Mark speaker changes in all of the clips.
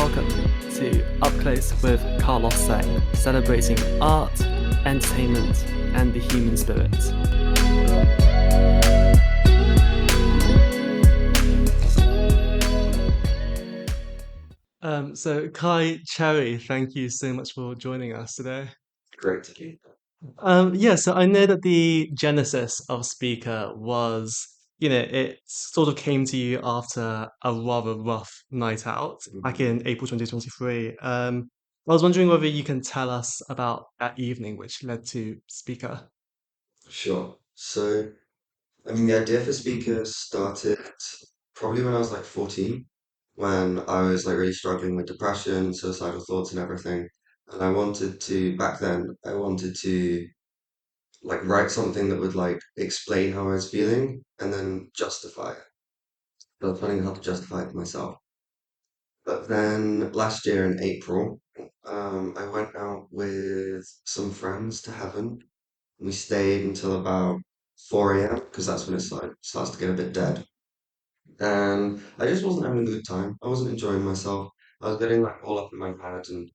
Speaker 1: welcome to Up Close with Carlos Sang, celebrating art, entertainment, and the human spirit. So Cai Cherry, thank you so much for joining us today.
Speaker 2: Great to be
Speaker 1: So I know that the genesis of Speaker was, it sort of came to you after a rather rough night out back in April 2023. I was wondering whether you can tell us about that evening which led to Speaker.
Speaker 2: Sure. The idea for Speaker started probably when I was like 14, when I was like really struggling with depression, suicidal thoughts, and everything. And back then, I wanted to like write something that would like explain how I was feeling and then justify it. But I was finding how to justify it to myself. But then last year in April, I went out with some friends to heaven. We stayed until about 4 a.m. because that's when starts to get a bit dead. And I just wasn't having a good time. I wasn't enjoying myself. I was getting like all up in my head and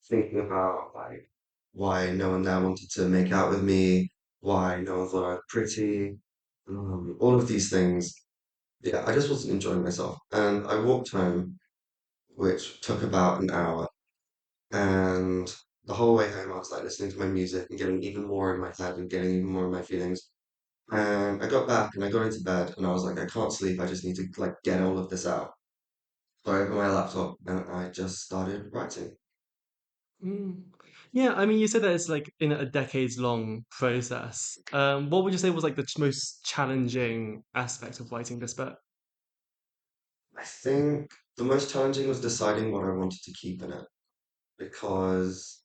Speaker 2: thinking about like why no one there wanted to make out with me, why no one thought I was pretty, all of these things. Yeah, I just wasn't enjoying myself. And I walked home, which took about an hour. And the whole way home, I was like listening to my music and getting even more in my head and getting even more in my feelings. And I got back and I got into bed and I was like, I can't sleep. I just need to like get all of this out. So I opened my laptop and I just started writing.
Speaker 1: Mm. Yeah, I mean, you said that it's like in a decades long process. What would you say was like the most challenging aspect of writing this book?
Speaker 2: I think the most challenging was deciding what I wanted to keep in it because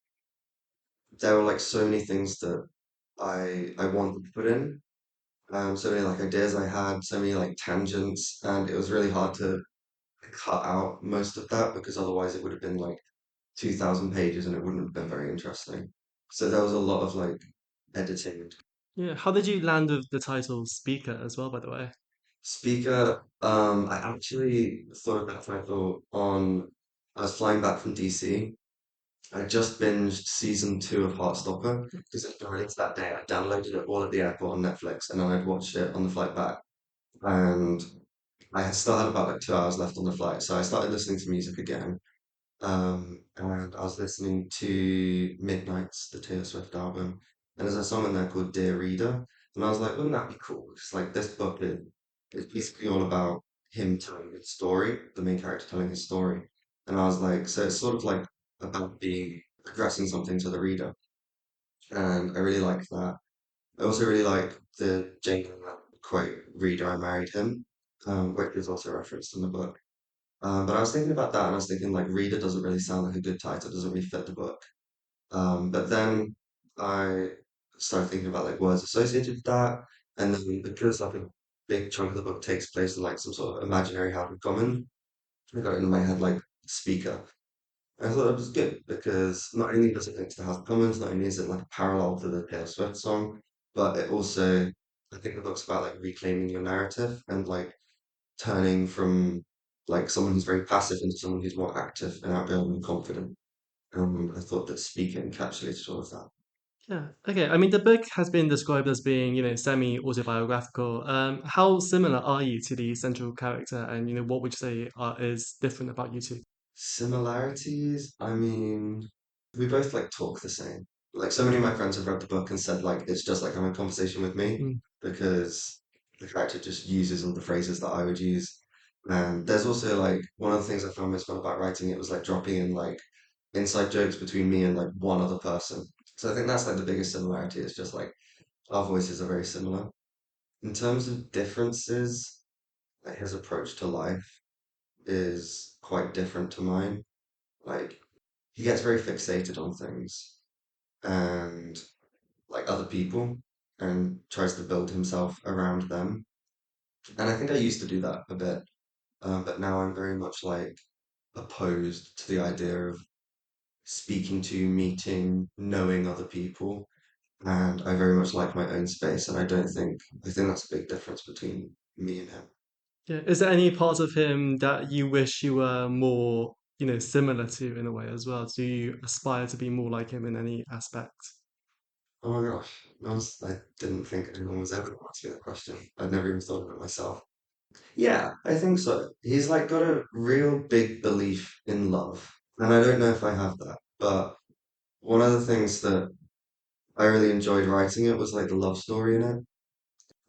Speaker 2: there were like so many things that I wanted to put in. So many like ideas I had, so many like tangents, and it was really hard to cut out most of that because otherwise it would have been like 2,000 pages and it wouldn't have been very interesting. So there was a lot of like editing.
Speaker 1: Yeah, how did you land with the title Speaker as well, by the way?
Speaker 2: Speaker, I actually thought of that title I was flying back from DC. I just binged season 2 of Heartstopper because it was released that day. I downloaded it all at the airport on Netflix and then I'd watched it on the flight back. And I had still had about like 2 hours left on the flight. So I started listening to music again. And I was listening to Midnight's, the Taylor Swift album, and there's a song in there called Dear Reader, and I was like, wouldn't that be cool? It's like this book is basically all about him telling his story, the main character telling his story, and I was like, so it's sort of like about being addressing something to the reader, and I really like that. I also really like the Jane quote, "Reader, I married him," which is also referenced in the book. But I was thinking about that and I was thinking like reader doesn't really sound like a good title, it doesn't really fit the book. But then I started thinking about like words associated with that. And then because like a big chunk of the book takes place in like some sort of imaginary house of common, I got it in my head like speaker. And I thought it was good because not only does it link to the House of Commons, not only is it like a parallel to the Taylor Swift song, but it also, I think the book's about like reclaiming your narrative and like turning from like someone who's very passive into someone who's more active and outgoing and confident. I thought that speaker encapsulated all of that.
Speaker 1: Yeah, okay. I mean, the book has been described as being, semi-autobiographical. How similar are you to the central character, and what would you say is different about you two?
Speaker 2: Similarities, we both like talk the same. Like so many of my friends have read the book and said like it's just like having a conversation with me
Speaker 1: Mm.
Speaker 2: because the character just uses all the phrases that I would use. And there's also like one of the things I found most fun about writing it was like dropping in like inside jokes between me and like one other person. So I think that's like the biggest similarity. It's just like our voices are very similar. In terms of differences, like his approach to life is quite different to mine. Like he gets very fixated on things and like other people and tries to build himself around them. And I think I used to do that a bit, but now I'm very much like opposed to the idea of speaking to, meeting, knowing other people. And I very much like my own space. And I think that's a big difference between me and him.
Speaker 1: Yeah. Is there any parts of him that you wish you were more similar to in a way as well? Do you aspire to be more like him in any aspect?
Speaker 2: Oh my gosh, I didn't think anyone was ever going to ask me that question. I'd never even thought of it myself. Yeah, I think so. He's like got a real big belief in love. And I don't know if I have that, but one of the things that I really enjoyed writing it was like the love story in it,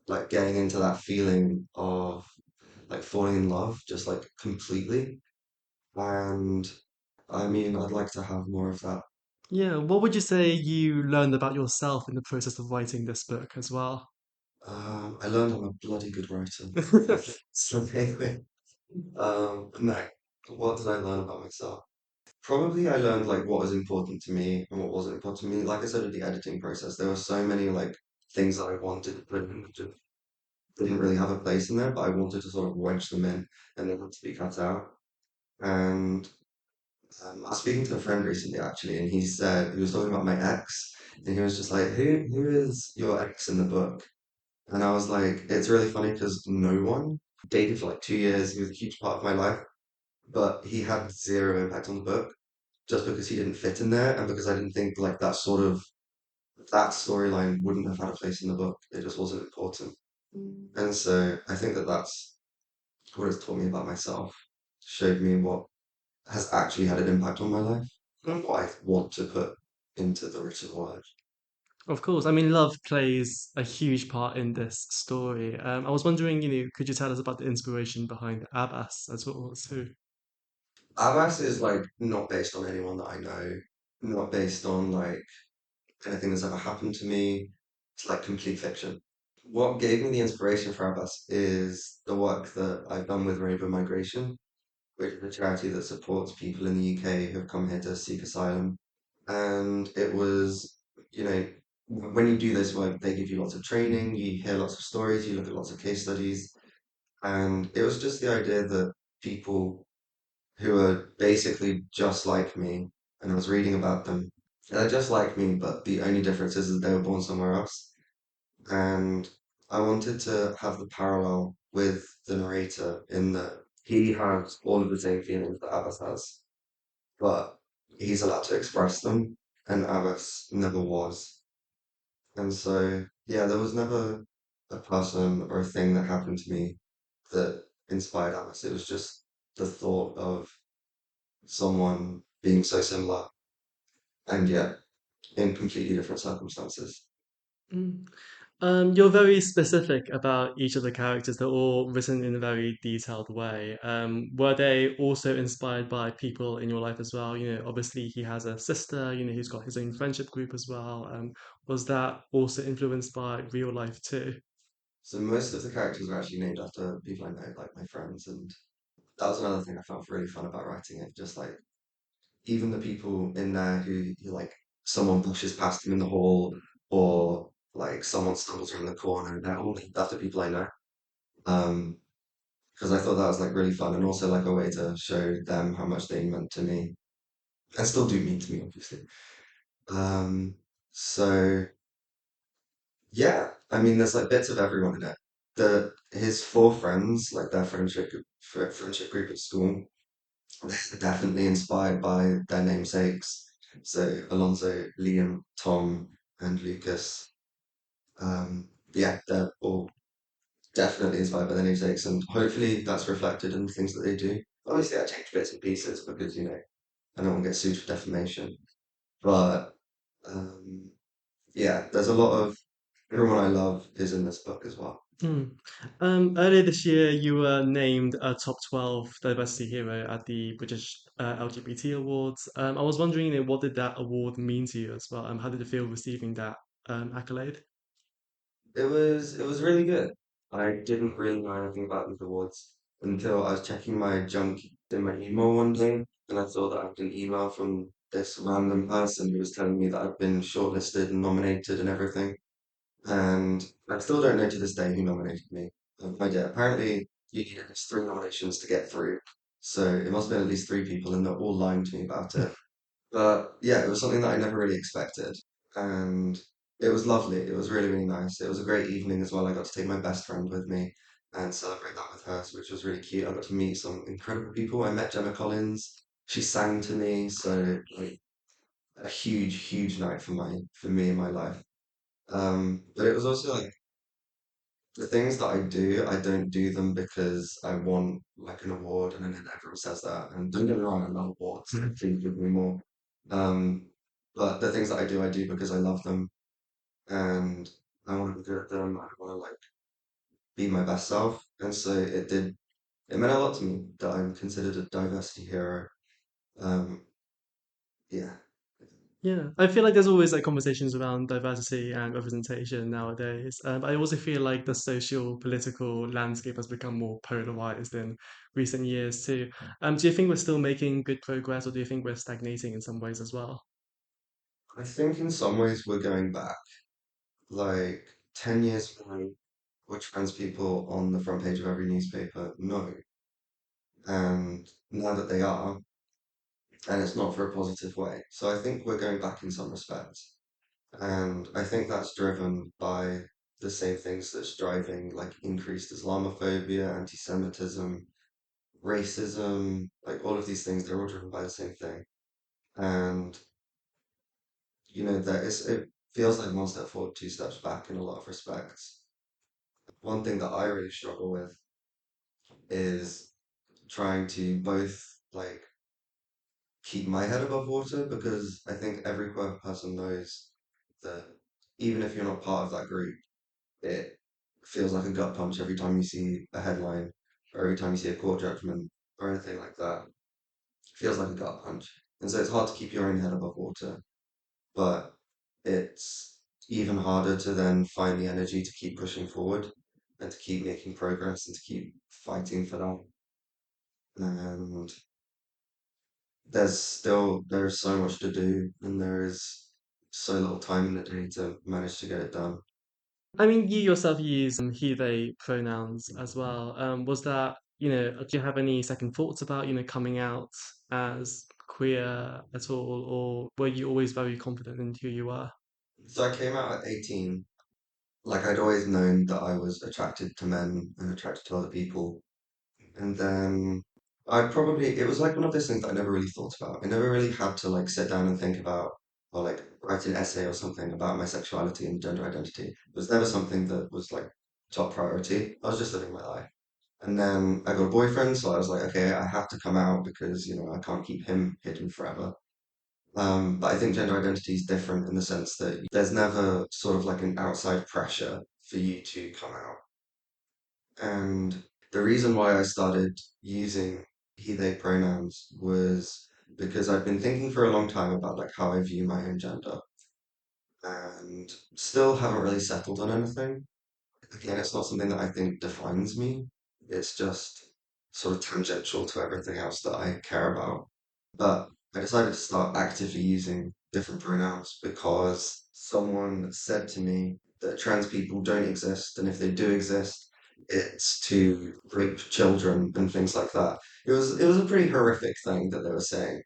Speaker 2: like getting into that feeling of like falling in love just like completely. And I mean, I'd like to have more of that.
Speaker 1: Yeah, what would you say you learned about yourself in the process of writing this book as well?
Speaker 2: I learned I'm a bloody good writer. So anyway, no, what did I learn about myself? Probably I learned like what was important to me and what wasn't important to me. Like I said, with the editing process, there were so many like things that I wanted to put in that just didn't really have a place in there, but I wanted to sort of wedge them in and they had to be cut out. And I was speaking to a friend recently actually, and he was talking about my ex, and he was just like, who is your ex in the book? And I was like, it's really funny because no one dated for like 2 years. He was a huge part of my life, but he had zero impact on the book just because he didn't fit in there and because I didn't think like that storyline wouldn't have had a place in the book. It just wasn't important. And so I think that that's what it's taught me about myself, showed me what has actually had an impact on my life and what I want to put into the written word.
Speaker 1: Of course, I mean, love plays a huge part in this story. I was wondering, could you tell us about the inspiration behind Abbas as well too?
Speaker 2: Abbas is like not based on anyone that I know, not based on like anything that's ever happened to me. It's like complete fiction. What gave me the inspiration for Abbas is the work that I've done with Rainbow Migration, which is a charity that supports people in the UK who have come here to seek asylum. And it was, you know, when you do this work, they give you lots of training, you hear lots of stories, you look at lots of case studies. And it was just the idea that people who are basically just like me, and I was reading about them, they're just like me, but the only difference is that they were born somewhere else. And I wanted to have the parallel with the narrator in that he has all of the same feelings that Abbas has, but he's allowed to express them, and Abbas never was. And so, yeah, there was never a person or a thing that happened to me that inspired Abbas. It was just the thought of someone being so similar and yet in completely different circumstances.
Speaker 1: Mm. You're very specific about each of the characters. They're all written in a very detailed way. Were they also inspired by people in your life as well? Obviously he has a sister, who's got his own friendship group as well. Was that also influenced by real life too?
Speaker 2: So most of the characters are actually named after people I know, like my friends, and that was another thing I found really fun about writing it. Just like even the people in there who you like someone pushes past them in the hall or like someone stumbles around the corner, they're all named after people I know. Um, because I thought that was like really fun and also like a way to show them how much they meant to me and still do mean to me, obviously. Um, so yeah, I mean, there's like bits of everyone in it. His four friends, like their friendship group at school, they're definitely inspired by their namesakes. So Alonso, Liam, Tom, and Lucas. Yeah, they're all definitely inspired by their namesakes, and hopefully that's reflected in the things that they do. Obviously, I changed bits and pieces because I don't want to get sued for defamation. But um, yeah, there's a lot of everyone I love is in this book as well.
Speaker 1: Mm. Earlier this year, you were named a top 12 diversity hero at the British LGBT Awards. I was wondering, what did that award mean to you as well? How did it feel receiving that accolade?
Speaker 2: It was really good. I didn't really know anything about these awards until I was checking my junk in my email one day, and I saw that I had an email from this random person who was telling me that I've been shortlisted and nominated and everything. And I still don't know to this day who nominated me. I have no idea. Apparently, you need at least three nominations to get through. So it must have been at least three people, and they're all lying to me about it. But yeah, it was something that I never really expected. And it was lovely. It was really, really nice. It was a great evening as well. I got to take my best friend with me and celebrate that with her, which was really cute. I got to meet some incredible people. I met Gemma Collins. she sang to me, so like a huge, huge night for me in my life. But it was also like the things that I do, I don't do them because I want like an award, and then everyone says that. And don't get me wrong, I love awards. Please give me more. Um, but the things that I do because I love them, and I want to be good at them. I want to like be my best self, and so it did. It meant a lot to me that I'm considered a diversity hero. Um, yeah.
Speaker 1: Yeah, I feel like there's always like conversations around diversity and representation nowadays. But I also feel like the social political landscape has become more polarized in recent years too. Do you think we're still making good progress, or do you think we're stagnating in some ways as well?
Speaker 2: I think in some ways we're going back. Like 10 years ago, were trans people on the front page of every newspaper? No. And now that they are, and it's not for a positive way. So I think we're going back in some respects. And I think that's driven by the same things that's driving like increased Islamophobia, anti-Semitism, racism, like all of these things, they're all driven by the same thing. And it feels like one step forward, two steps back in a lot of respects. One thing that I really struggle with is trying to both like keep my head above water, because I think every queer person knows that even if you're not part of that group, it feels like a gut punch every time you see a headline or every time you see a court judgment or anything like that. It feels like a gut punch. And so it's hard to keep your own head above water, but it's even harder to then find the energy to keep pushing forward and to keep making progress and to keep fighting for that. And there's so much to do, and there is so little time in the day to manage to get it done.
Speaker 1: I mean, you yourself use he, they pronouns as well. Was that, do you have any second thoughts about, coming out as queer at all, or were you always very confident in who you are?
Speaker 2: So I came out at 18. Like I'd always known that I was attracted to men and attracted to other people. And then it was like one of those things that I never really thought about. I never really had to like sit down and think about or like write an essay or something about my sexuality and gender identity. It was never something that was like top priority. I was just living my life. And then I got a boyfriend, so I was like, okay, I have to come out because, I can't keep him hidden forever. But I think gender identity is different in the sense that there's never sort of like an outside pressure for you to come out. And the reason why I started using he, they pronouns was because I've been thinking for a long time about like how I view my own gender and still haven't really settled on anything. Again, it's not something that I think defines me. It's just sort of tangential to everything else that I care about. But I decided to start actively using different pronouns because someone said to me that trans people don't exist, and if they do exist, it's to rape children and things like that. It was a pretty horrific thing that they were saying.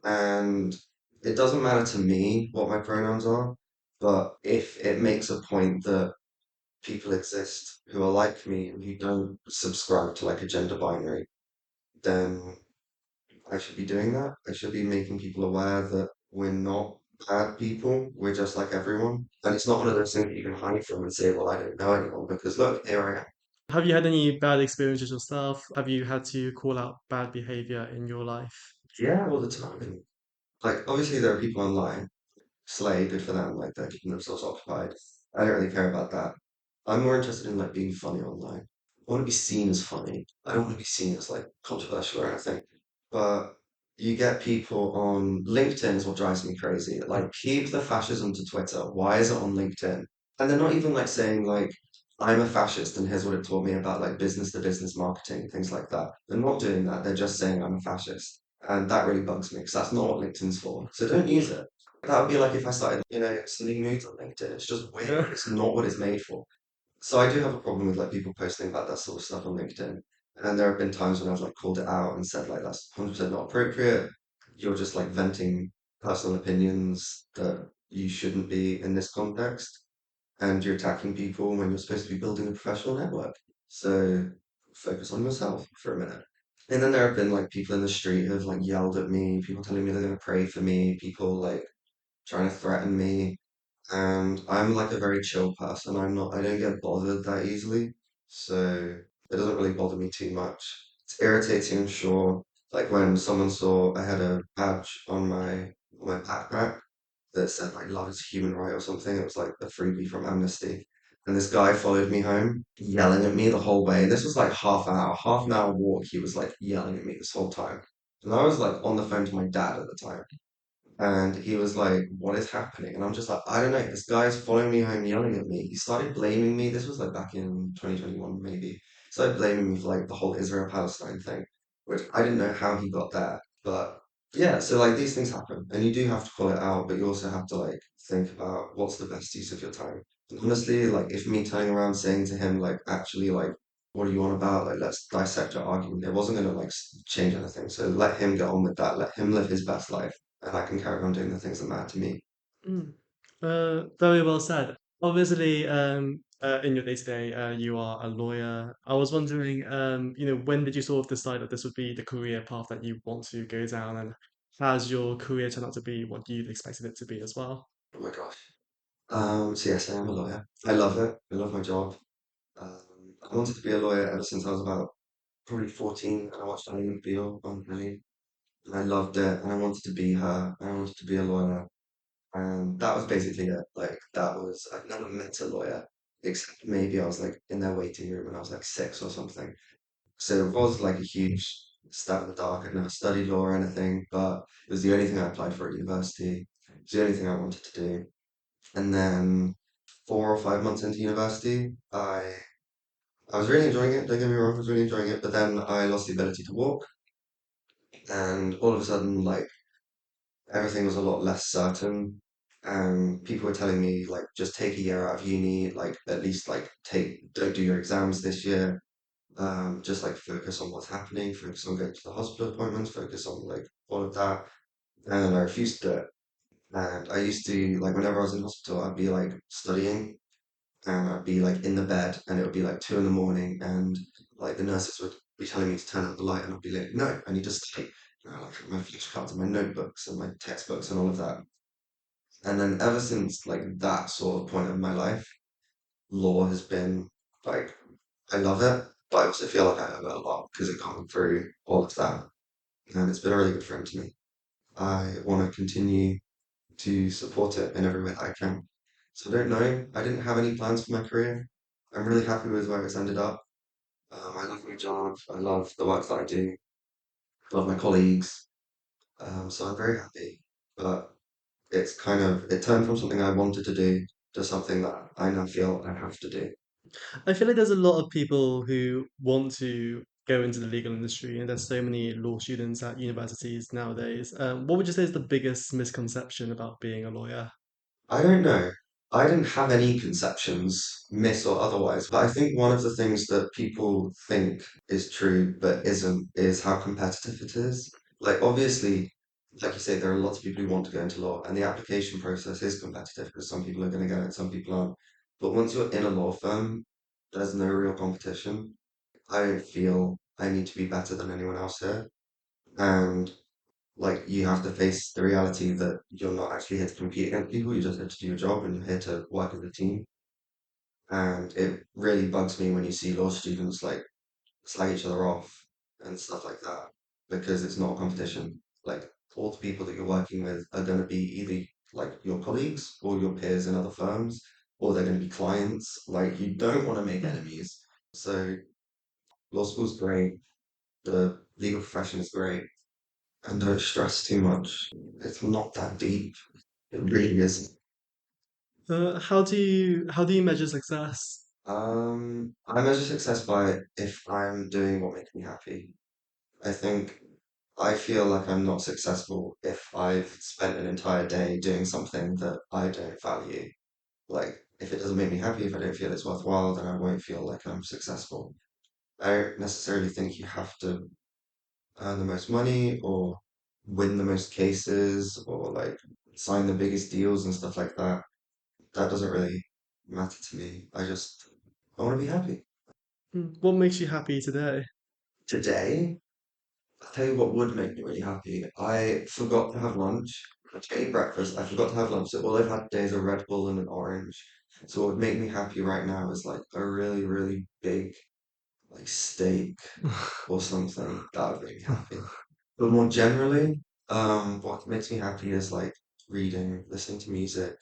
Speaker 2: And it doesn't matter to me what my pronouns are, but if it makes a point that people exist who are like me and who don't subscribe to like a gender binary, then I should be doing that. I should be making people aware that we're not bad people. We're just like everyone. And it's not one of those things that you can hide from and say, well, I don't know anyone, because look, here I am.
Speaker 1: Have you had any bad experiences yourself? Have you had to call out bad behavior in your life?
Speaker 2: Yeah, all the time. Like, obviously, there are people online. Slay, good for them. Like, they're keeping themselves occupied. I don't really care about that. I'm more interested in like being funny online. I want to be seen as funny. I don't want to be seen as like controversial or anything. But you get people on LinkedIn is what drives me crazy. Like, keep the fascism to Twitter. Why is it on LinkedIn? And they're not even like saying like I'm a fascist and here's what it taught me about like business to business marketing, things like that. They're not doing that. They're just saying I'm a fascist. And that really bugs me because that's not what LinkedIn's for. So don't use it. That would be like if I started, sending nudes on LinkedIn. It's just weird.
Speaker 1: Yeah.
Speaker 2: It's not what it's made for. So I do have a problem with like people posting about that sort of stuff on LinkedIn. And there have been times when I've like called it out and said like that's 100% not appropriate. You're just like venting personal opinions that you shouldn't be in this context. And you're attacking people when you're supposed to be building a professional network. So focus on yourself for a minute. And then there have been like people in the street who have like yelled at me, people telling me they're gonna pray for me, people like trying to threaten me. And I'm like a very chill person. I don't get bothered that easily. So it doesn't really bother me too much. It's irritating, sure. Like when someone saw I had a badge on my backpack that said like love is a human right or something. It was like a freebie from Amnesty. And this guy followed me home, yelling at me the whole way. This was like half an hour walk. He was like yelling at me this whole time. And I was like on the phone to my dad at the time. And he was like, "What is happening?" And I'm just like, "I don't know. This guy's following me home, yelling at me." He started blaming me. This was like back in 2021, maybe. He started blaming me for like the whole Israel-Palestine thing, which I didn't know how he got that. But yeah, so like these things happen, and you do have to call it out, but you also have to like think about what's the best use of your time. And honestly, like if me turning around saying to him like, actually, like, what are you on about? Like, let's dissect your argument. It wasn't gonna like change anything. So let him get on with that. Let him live his best life and I can carry on doing the things that matter to me.
Speaker 1: Mm. Very well said. Obviously, in your day-to-day, you are a lawyer. I was wondering, when did you sort of decide that this would be the career path that you want to go down, and has your career turned out to be what you expected it to be as well?
Speaker 2: Oh my gosh. So yes, I am a lawyer. I love it. I love my job. I wanted to be a lawyer ever since I was about probably 14, and I watched Ally McBeal on telly, and I loved it, and I wanted to be her, and I wanted to be a lawyer, and that was basically it. Like that was, I've never met a lawyer, except maybe I was like in their waiting room when I was like 6 or something. So it was like a huge stab in the dark. I'd never studied law or anything, but it was the only thing I applied for at university. It was the only thing I wanted to do. And then 4 or 5 months into university, I was really enjoying it. Don't get me wrong, I was really enjoying it. But then I lost the ability to walk, and all of a sudden, like everything was a lot less certain. And people were telling me like just take a year out of uni, like at least like take don't do your exams this year. Just like focus on what's happening, focus on going to the hospital appointments, focus on like all of that. And I refused to do it. And I used to like whenever I was in hospital, I'd be like studying and I'd be like in the bed and it would be like 2 in the morning and like the nurses would be telling me to turn out the light and I'd be like, no, I need to study. You know, like my flashcards and my notebooks and my textbooks and all of that. And then ever since like that sort of point in my life, law has been like I love it, but I also feel like I owe it a lot because it got me through all of that. And it's been a really good friend to me. I want to continue to support it in every way that I can. So I don't know. I didn't have any plans for my career. I'm really happy with where it's ended up. I love my job. I love the work that I do. I love my colleagues. So I'm very happy. But it turned from something I wanted to do to something that I now feel I have to do.
Speaker 1: I feel like there's a lot of people who want to go into the legal industry, and there's so many law students at universities nowadays. What would you say is the biggest misconception about being a lawyer?
Speaker 2: I don't know. I didn't have any conceptions, myths or otherwise, but I think one of the things that people think is true but isn't is how competitive it is. Like, obviously, like you say, there are lots of people who want to go into law, and the application process is competitive because some people are going to get it, some people aren't. But once you're in a law firm, there's no real competition. I don't feel I need to be better than anyone else here. And like you have to face the reality that you're not actually here to compete against people, you're just here to do your job and you're here to work as a team. And it really bugs me when you see law students like slag each other off and stuff like that because it's not a competition. Like all the people that you're working with are going to be either like your colleagues or your peers in other firms, or they're going to be clients. Like you don't want to make enemies. So law school's great, the legal profession is great, and don't stress too much. It's not that deep. It really isn't.
Speaker 1: How do you measure success?
Speaker 2: I measure success by if I'm doing what makes me happy. I think I feel like I'm not successful if I've spent an entire day doing something that I don't value. Like, if it doesn't make me happy, if I don't feel it's worthwhile, then I won't feel like I'm successful. I don't necessarily think you have to earn the most money or win the most cases or like sign the biggest deals and stuff like that. That doesn't really matter to me. I want to be happy.
Speaker 1: What makes you happy today?
Speaker 2: Today, I'll tell you what would make me really happy. I forgot to have lunch. I ate breakfast. I forgot to have lunch. So all I've had today is a Red Bull and an orange. So what would make me happy right now is like a really, really big like steak or something. That would make me happy. But more generally, what makes me happy is like reading, listening to music,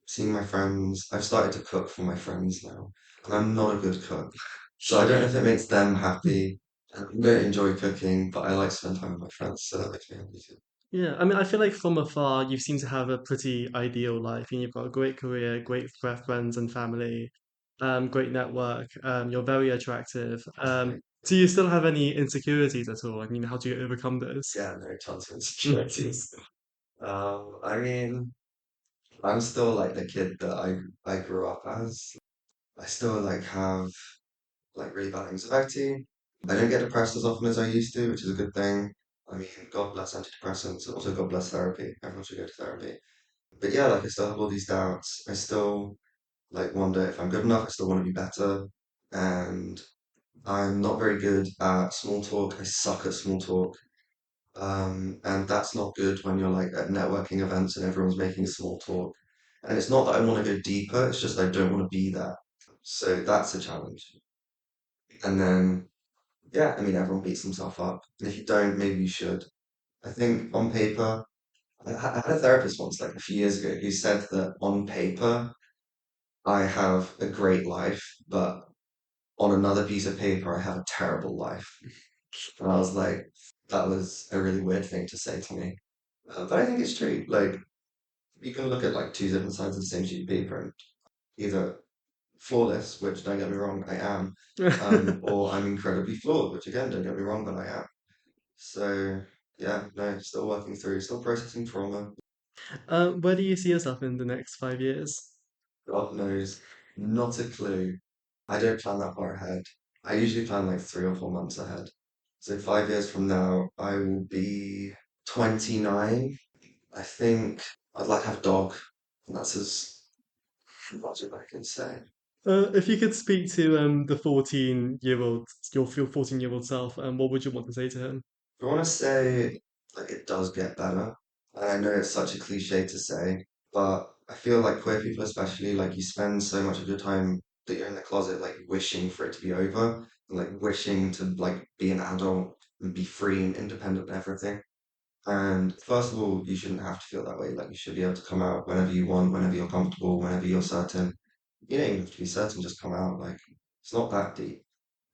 Speaker 2: seeing my friends. I've started to cook for my friends now, and I'm not a good cook. So I don't know if it makes them happy. I don't enjoy cooking, but I like to spend time with my friends, so that makes me happy too.
Speaker 1: Yeah, I mean, I feel like from afar, you seem to have a pretty ideal life. And you've got a great career, great friends and family, great network. You're very attractive. Do you still have any insecurities at all? I mean, how do you overcome those?
Speaker 2: Yeah, no, tons of insecurities. I mean, I'm still like the kid that I grew up as. I still like have like really bad anxiety. I don't get depressed as often as I used to, which is a good thing. I mean, God bless antidepressants, and also God bless therapy. Everyone should go to therapy. But yeah, like I still have all these doubts. I still like wonder if I'm good enough. I still want to be better. And I'm not very good at small talk. I suck at small talk. And that's not good when you're like at networking events and everyone's making small talk. And it's not that I want to go deeper, it's just I don't want to be there. So that's a challenge. And then, yeah, I mean, everyone beats themselves up. And if you don't, maybe you should. I think on paper, I had a therapist once, like a few years ago, who said that on paper, I have a great life, but on another piece of paper, I have a terrible life. And I was like, that was a really weird thing to say to me. But I think it's true. Like, you can look at like two different sides of the same sheet of paper and either flawless, which don't get me wrong, I am, or I'm incredibly flawed, which again, don't get me wrong, but I am. So yeah, no, still working through, still processing trauma.
Speaker 1: Where do you see yourself in the next 5 years?
Speaker 2: God knows, not a clue. I don't plan that far ahead. I usually plan like 3 or 4 months ahead. So 5 years from now, I will be 29. I think I'd like to have a dog. And that's as much as I can say.
Speaker 1: If you could speak to the 14-year-old, your 14-year-old self, what would you want to say to him?
Speaker 2: I want to say like it does get better. And I know it's such a cliche to say, but I feel like queer people especially, like you spend so much of your time that you're in the closet like wishing for it to be over, and like wishing to like be an adult and be free and independent and everything. And first of all, you shouldn't have to feel that way. Like you should be able to come out whenever you want, whenever you're comfortable, whenever you're certain. You don't even have to be certain, just come out. Like it's not that deep.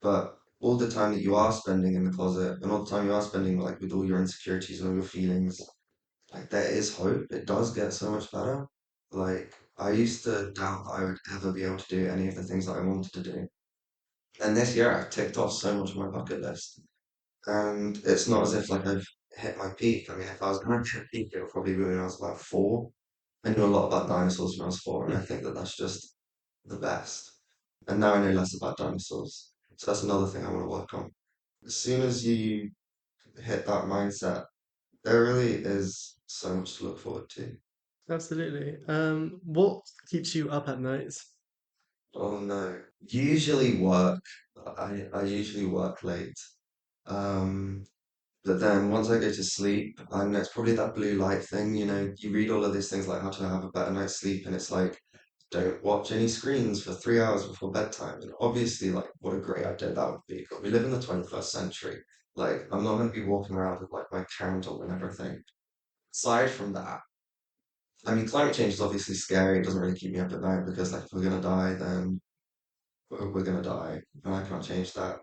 Speaker 2: But all the time that you are spending in the closet and all the time you are spending like with all your insecurities and all your feelings, like there is hope. It does get so much better. Like I used to doubt that I would ever be able to do any of the things that I wanted to do. And this year I've ticked off so much of my bucket list. And it's not as if like I've hit my peak. I mean, if I was going to hit peak, it would probably be when I was about 4. I knew a lot about dinosaurs when I was 4, and I think that that's just the best. And now I know less about dinosaurs. So that's another thing I want to work on. As soon as you hit that mindset, there really is so much to look forward to.
Speaker 1: Absolutely. What keeps you up at night?
Speaker 2: Oh no. Usually work. I usually work late. Um, But then once I go to sleep, and it's probably that blue light thing, you read all of these things like how to have a better night's sleep, and it's like, don't watch any screens for 3 hours before bedtime. And obviously, like, what a great idea that would be. But we live in the 21st century. Like, I'm not going to be walking around with like my candle and everything. Aside from that, I mean, climate change is obviously scary. It doesn't really keep me up at night because, like, if we're going to die, then we're going to die. And I can't change that.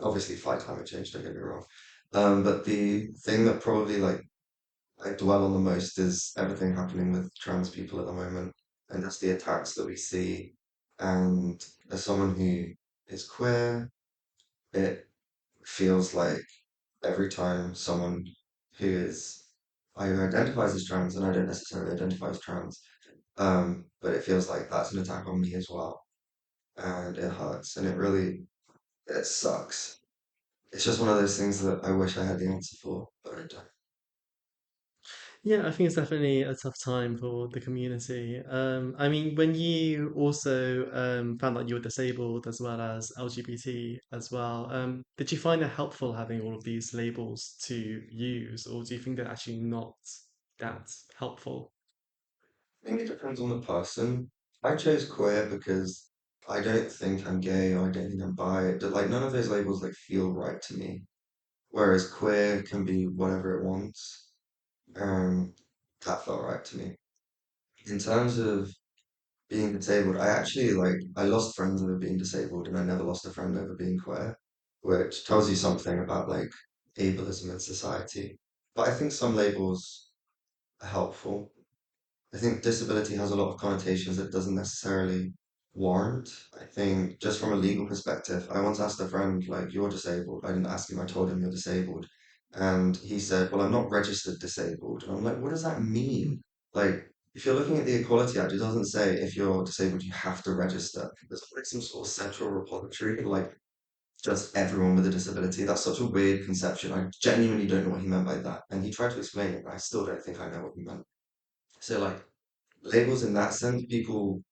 Speaker 2: Obviously, fight climate change, don't get me wrong. But the thing that probably like I dwell on the most is everything happening with trans people at the moment, and that's the attacks that we see. And as someone who is queer, it feels like every time someone who is who identifies as trans, and I don't necessarily identify as trans, but it feels like that's an attack on me as well, and it hurts, and it sucks. It's just one of those things that I wish I had the answer for, but I don't.
Speaker 1: Yeah, I think it's definitely a tough time for the community. I mean, when you also found out you were disabled as well as LGBT as well, did you find it helpful having all of these labels to use, or do you think they're actually not that helpful?
Speaker 2: I think it depends on the person. I chose queer because I don't think I'm gay or I don't think I'm bi. Like none of those labels like feel right to me. Whereas queer can be whatever it wants. Um, that felt right to me. In terms of being disabled, I actually I lost friends over being disabled and I never lost a friend over being queer, which tells you something about like ableism in society. But I think some labels are helpful. I think disability has a lot of connotations that doesn't necessarily warrant. I think just from a legal perspective, I once asked a friend, like, you're disabled. I didn't ask him, I told him you're disabled. And he said, well, I'm not registered disabled. And I'm like, what does that mean? Like, if you're looking at the Equality Act, it doesn't say if you're disabled, you have to register. There's like some sort of central repository, like just everyone with a disability. That's such a weird conception. I genuinely don't know what he meant by that. And he tried to explain it, but I still don't think I know what he meant. So like labels in that sense, people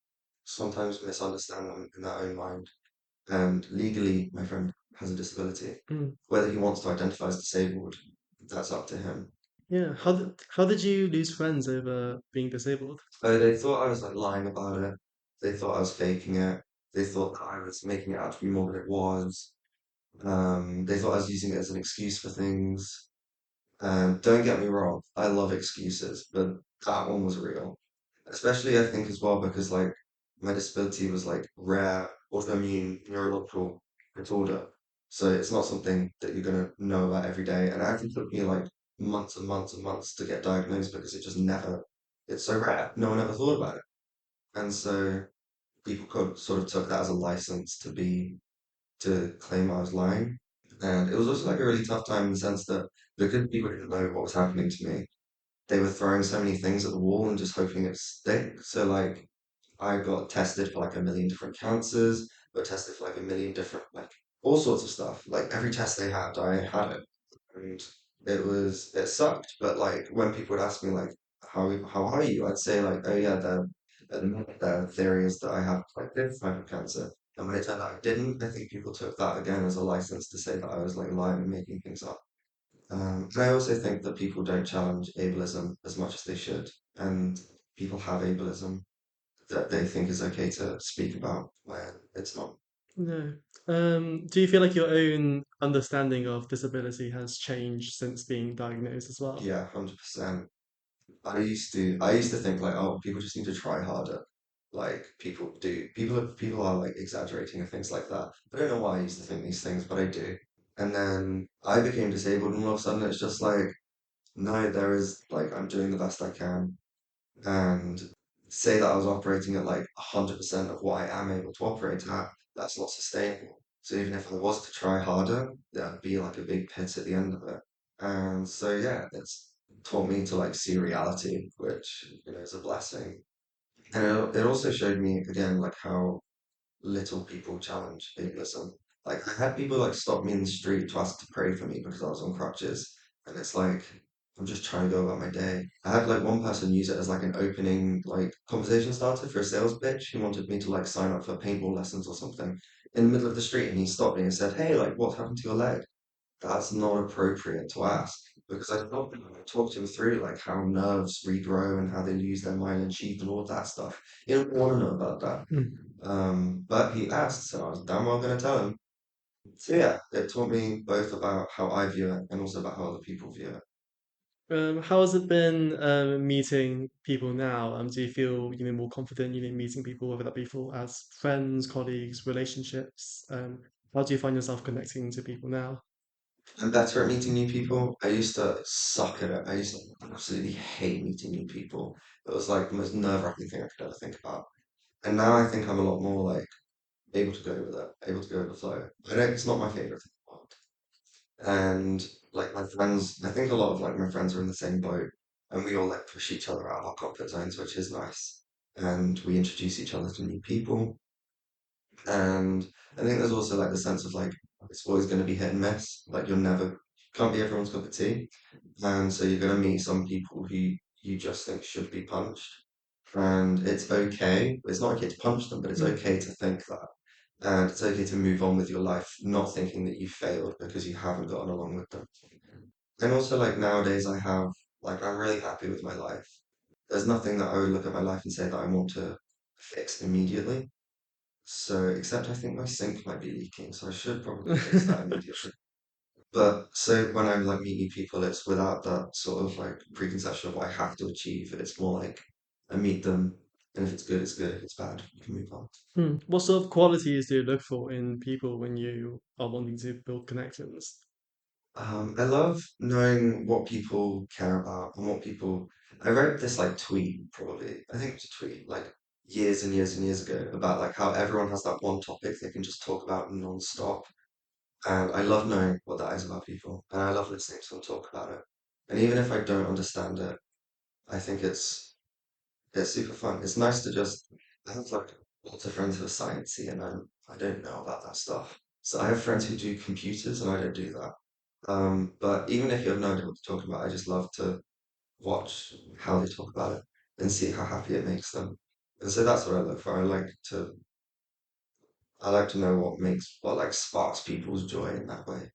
Speaker 2: sometimes misunderstand them in their own mind. And legally, my friend has a disability.
Speaker 1: Mm.
Speaker 2: Whether he wants to identify as disabled, that's up to him.
Speaker 1: Yeah, how did you lose friends over being disabled?
Speaker 2: Oh, they thought I was like lying about it. They thought I was faking it. They thought that I was making it out to be more than it was. They thought I was using it as an excuse for things. Don't get me wrong, I love excuses, but that one was real. Especially, I think, as well, because like my disability was like rare autoimmune neurological disorder. So it's not something that you're gonna know about every day. And it actually took me like months and months and months to get diagnosed because it just never, it's so rare. No one ever thought about it. And so people could sort of took that as a license to claim I was lying. And it was also like a really tough time in the sense that because people didn't know what was happening to me, they were throwing so many things at the wall and just hoping it stick. So like I got tested for like a million different cancers, got tested for like a million different like all sorts of stuff. Like every test they had, I had it. And it sucked. But like when people would ask me like how are you? I'd say like, oh yeah, the theory is that I have like this type of cancer. And when it turned out I didn't, I think people took that again as a license to say that I was like lying and making things up. And I also think that people don't challenge ableism as much as they should. And people have ableism that they think is okay to speak about when it's not.
Speaker 1: No. Do you feel like your own understanding of disability has changed since being diagnosed as well?
Speaker 2: Yeah, 100%. I used to think like, oh, people just need to try harder. Like people do. People are like exaggerating and things like that. I don't know why I used to think these things, but I do. And then I became disabled and all of a sudden it's just like, no, there is like I'm doing the best I can. And say that I was operating at like 100% of what I am able to operate at, that's not sustainable. So even if I was to try harder, there'd be like a big pit at the end of it. And so yeah, it's taught me to like see reality, which is a blessing. And it also showed me again like how little people challenge ableism. Like I had people like stop me in the street to ask to pray for me because I was on crutches, and it's like I'm just trying to go about my day. I had like one person use it as like an opening like conversation starter for a sales pitch. He wanted me to like sign up for paintball lessons or something in the middle of the street, and he stopped me and said, "Hey, like what happened to your leg?" That's not appropriate to ask because I talked him through like how nerves regrow and how they lose their myelin sheath and all of that stuff. He didn't want to know about that.
Speaker 1: Mm.
Speaker 2: But he asked, so I was damn well going to tell him. So yeah, it taught me both about how I view it and also about how other people view it.
Speaker 1: How has it been meeting people now? Do you feel more confident meeting people, whether that be for as friends, colleagues, relationships? How do you find yourself connecting to people now?
Speaker 2: I'm better at meeting new people. I used to suck at it. I used to absolutely hate meeting new people. It was like the most nerve-wracking thing I could ever think about. And now I think I'm a lot more like able to go with it, able to go with the flow. I don't, it's not my favorite thing in the world. And like my friends, I think a lot of like my friends are in the same boat, and we all like push each other out of our comfort zones, which is nice. And we introduce each other to new people. And I think there's also like the sense of like it's always going to be hit and miss. Like you're never can't be everyone's cup of tea. And so you're going to meet some people who you just think should be punched. And it's okay. It's not okay to punch them, but it's
Speaker 1: Mm.
Speaker 2: okay to think that. And it's okay to move on with your life, not thinking that you failed because you haven't gotten along with them. And also, like nowadays, I'm really happy with my life. There's nothing that I would look at my life and say that I want to fix immediately. So, except I think my sink might be leaking, so I should probably fix that immediately. But so when I'm like meeting people, it's without that sort of like preconception of what I have to achieve. It's more like I meet them, and if it's good, it's good. If it's bad, you can move on.
Speaker 1: Hmm. What sort of qualities do you look for in people when you are wanting to build connections?
Speaker 2: I love knowing what people care about and what people. I read this like tweet, probably. I think it was a tweet like years and years and years ago about like how everyone has that one topic they can just talk about non-stop. And I love knowing what that is about people, and I love listening to them talk about it. And even if I don't understand it, I think it's super fun. It's nice to just I have like lots of friends who are sciencey, and I don't know about that stuff. So I have friends who do computers, and I don't do that. But even if you have no idea what they're talking about, I just love to watch how they talk about it and see how happy it makes them. And so that's what I look for. I like to know what like sparks people's joy in that way.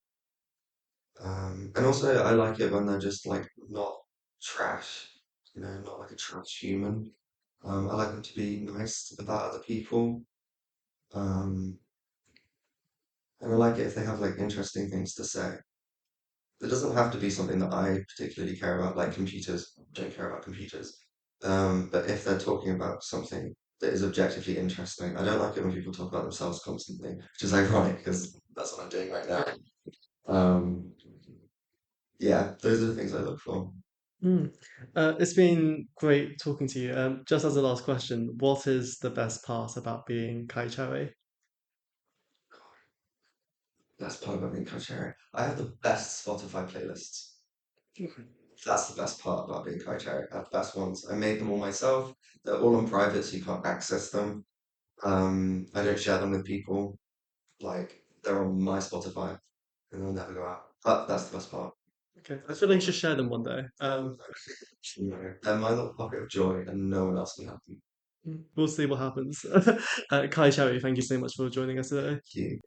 Speaker 2: And also I like it when they're just like not trash, not like a trash human. I like them to be nice about other people. Um, and I like it if they have like interesting things to say. It doesn't have to be something that I particularly care about, like computers. Don't care about computers. But if they're talking about something that is objectively interesting, I don't like it when people talk about themselves constantly, which is ironic because that's what I'm doing right now. Um, yeah, those are the things I look for.
Speaker 1: Hmm. It's been great talking to you. Just as a last question, what is the best part about being Cai Cherry?
Speaker 2: That's part about being Cai Cherry. I have the best Spotify playlists. That's the best part about being Cai Cherry. I have the best ones. I made them all myself. They're all on private, so you can't access them. I don't share them with people. Like they're on my Spotify and they'll never go out. But that's the best part.
Speaker 1: Okay, I feel like you should share them one day.
Speaker 2: They're my little pocket of joy and no one else can have them.
Speaker 1: We'll see what happens. Kai Cherry, thank you so much for joining us today.
Speaker 2: Thank you.